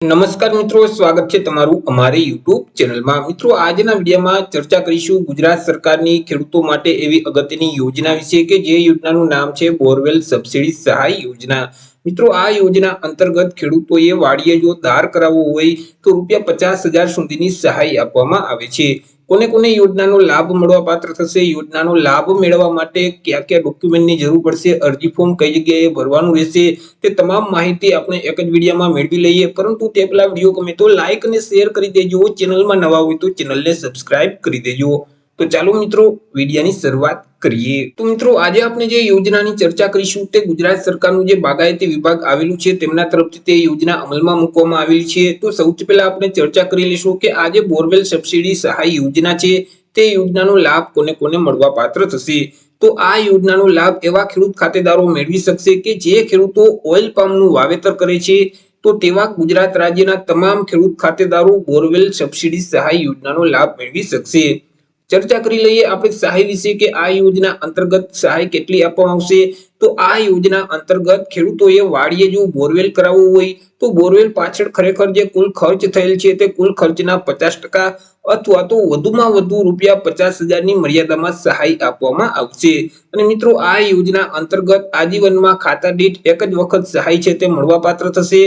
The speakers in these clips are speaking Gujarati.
નમસ્કાર મિત્રો, સ્વાગત છે તમારું અમારી યુટ્યુબ ચેનલમાં। મિત્રો, આજના વિડીયોમાં ચર્ચા કરીશું ગુજરાત સરકારની ખેડૂતો માટે એવી અગત્યની યોજના વિશે કે જે યોજનાનું નામ છે બોરવેલ સબસિડી સહાય યોજના। મિત્રો, આ યોજના અંતર્ગત ખેડૂતોએ વાડીએ જો દાર કરાવવો હોય તો ₹50,000 સુધીની સહાય આપવામાં આવે છે। કોને કોને યોજનાનો લાભ મળવા પાત્ર થશે, યોજનાનો લાભ મેળવવા માટે કયા કયા ડોક્યુમેન્ટની જરૂર પડશે, અરજી ફોર્મ કઈ જગ્યાએ ભરવાનું રહેશે, તે તમામ માહિતી આપણે એક જ વિડીયોમાં મેળવી લઈએ। પરંતુ તે પહેલા વિડીયો ગમે તો લાઈક અને શેર કરી દેજો, ચેનલમાં નવા હોય તો ચેનલને સબસ્ક્રાઇબ કરી દેજો। તો ચાલો મિત્રો, વિડીયોની શરૂઆત કરીએ। તો મિત્રો, આજે આપણે જે યોજનાની ચર્ચા કરીશું તે ગુજરાત સરકારનું જે બાગાયતી વિભાગ આવેલું છે તેમના તરફથી તે યોજના અમલમાં મૂકવામાં આવેલી છે। તો સૌથી પહેલા આપણે ચર્ચા કરી લઈશું કે આ જે બોરવેલ સબસિડી સહાય યોજના છે તે યોજનાનો લાભ કોને કોને મળવા પાત્ર થશે। તો આ યોજનાનો લાભ એવા ખેડૂત ખાતેદારો મેળવી શકશે કે જે ખેડૂતો ઓઇલ પામનું વાવેતર કરે છે। તો તેવા ગુજરાત રાજ્યના તમામ ખેડૂત ખાતેદારો બોરવેલ સબસિડી સહાય યોજનાનો લાભ મેળવી શકશે। ચર્ચા કરી લઈએ આપણે સહાય વિશે કે આ યોજના અંતર્ગત સહાય કેટલી આપવામાં આવશે। તો આ યોજના અંતર્ગત ખેડૂતોએ વાડીએ જો બોરવેલ કરાવવું હોય તો બોરવેલ પાછળ ખરેખર જે કુલ ખર્ચ થયેલ છે તે કુલ ખર્ચના 50% અથવા તો વધુમાં વધુ ₹50,000 ની મર્યાદામાં સહાય આપવામાં આવશે। અને મિત્રો, આ યોજના અંતર્ગત આજીવનમાં ખાતા દીઠ એક જ વખત સહાય છે તે મળવાપાત્ર થશે।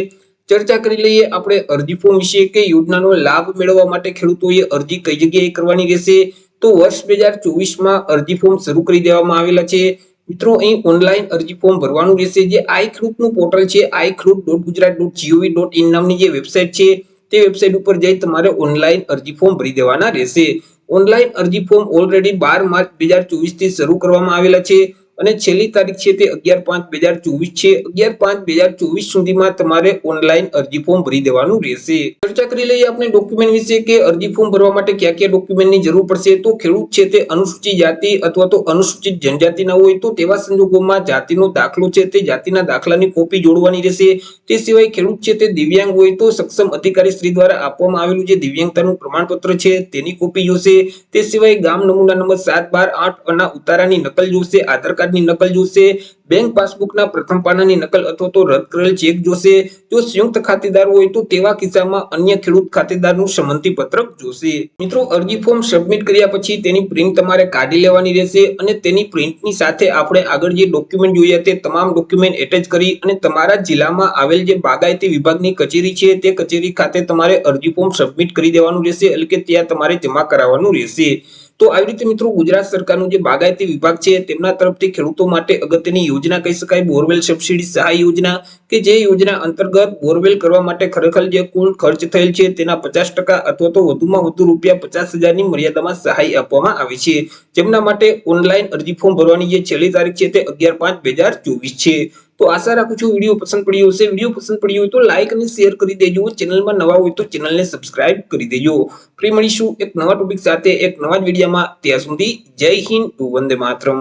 ચર્ચા કરી લઈએ આપણે અરજી ફોર્મ વિશે કે યોજનાનો લાભ મેળવવા માટે ખેડૂતોએ અરજી કઈ જગ્યાએ કરવાની રહેશે। તો વર્ષ 2024 માં અરજી ફોર્મ શરૂ કરી દેવામાં આવેલા છે। મિત્રો, અહીં ઓનલાઈન અરજી ફોર્મ ભરવાનું રહેશે। જે આઈ ખેડૂતનું પોર્ટલ છે iKhedoot.gujarat.gov.in નામની જે વેબસાઇટ છે તે વેબસાઇટ ઉપર જઈ તમારે ઓનલાઈન અરજી ફોર્મ ભરી દેવાના રહેશે। ઓનલાઈન અરજી ફોર્મ ઓલરેડી 12 માર્ચ 2024 થી શરૂ કરવામાં આવેલા છે અને છેલ્લી તારીખ છે તે 11/5/2024 છે। 11/5/2024 સુધીમાં તમારે ઓનલાઈન અરજી ફોર્મ ભરી દેવાનું રહેશે। ચર્ચા કરી લઈએ આપણે ડોક્યુમેન્ટ વિશે કે અરજી ફોર્મ ભરવા માટે કયા કયા ડોક્યુમેન્ટની જરૂર પડશે। તો ખેડૂત છે તે અનુસૂચિત જાતિ અથવા તો અનુસૂચિત જનજાતિના હોય તો તેવા સંજોગોમાં જાતિનો દાખલો છે તે જાતિના દાખલાની કોપી જોડવાની રહેશે। તે સિવાય ખેડૂત છે તે દિવ્યાંગ હોય તો સક્ષમ અધિકારી શ્રી દ્વારા આપવામાં આવેલું જે દિવ્યાંગતાનું પ્રમાણપત્ર છે તેની કોપી જોશે। તે સિવાય ગામ નમૂના નંબર 7, 12, 8 ના ઉતારાની નકલ જોશે, આધાર કાર્ડની નકલ જોશે, બેંક પાસબુકના પ્રથમ પાનાની નકલ અથવા તો રદ કરેલ ચેક જોશે। જો સંયુક્ત ખાતેદાર હોય તો તેવા કિસ્સામાં અન્ય ખેડૂત ખાતેદારનું સંમતિ પત્રક જોશે। મિત્રો, અરજી ફોર્મ સબમિટ કર્યા પછી તેની પ્રિન્ટ તમારે કાઢી લેવાની રહેશે અને તેની પ્રિન્ટની સાથે આપણે આગળ જે ડોક્યુમેન્ટ જોયા તે તમામ ડોક્યુમેન્ટ એટેચ કરી અને તમારા જિલ્લામાં આવેલ જે બાગાયતી વિભાગની કચેરી છે તે કચેરી ખાતે તમારે અરજી ફોર્મ સબમિટ કરી દેવાનું રહેશે, એટલે કે ત્યાં તમારે જમા કરાવવાનું રહેશે। તો આવી રીતે મિત્રો, ગુજરાત સરકારનું જે બાગાયતી વિભાગ છે તેમના તરફથી ખેડૂતો માટે અગત્યની યોજના કહી શકાય બોરવેલ સબસિડી સહાય યોજના, કે જે યોજના અંતર્ગત બોરવેલ કરવા માટે ખરેખર જે કુલ ખર્ચ થયેલ છે તેના 50% અથવા તો વધુમાં વધુ ₹50,000 ની મર્યાદામાં સહાય આપવામાં આવે છે। જેમના માટે ઓનલાઈન અરજી ફોર્મ ભરવાની જે છેલ્લી તારીખ છે તે 11/5/2024 છે। તો આશા રાખું છું વિડીયો પસંદ પડ્યો હશે। વિડીયો પસંદ પડ્યો હોય તો લાઈક અને શેર કરી દેજો, ચેનલમાં નવા હોય તો ચેનલને સબસ્ક્રાઇબ કરી દેજો। ફરી મળીશું એક નવા ટોપિક સાથે એક નવા જ વિડીયોમાં। ત્યાં સુધી જય હિન્દ, વંદે માતરમ।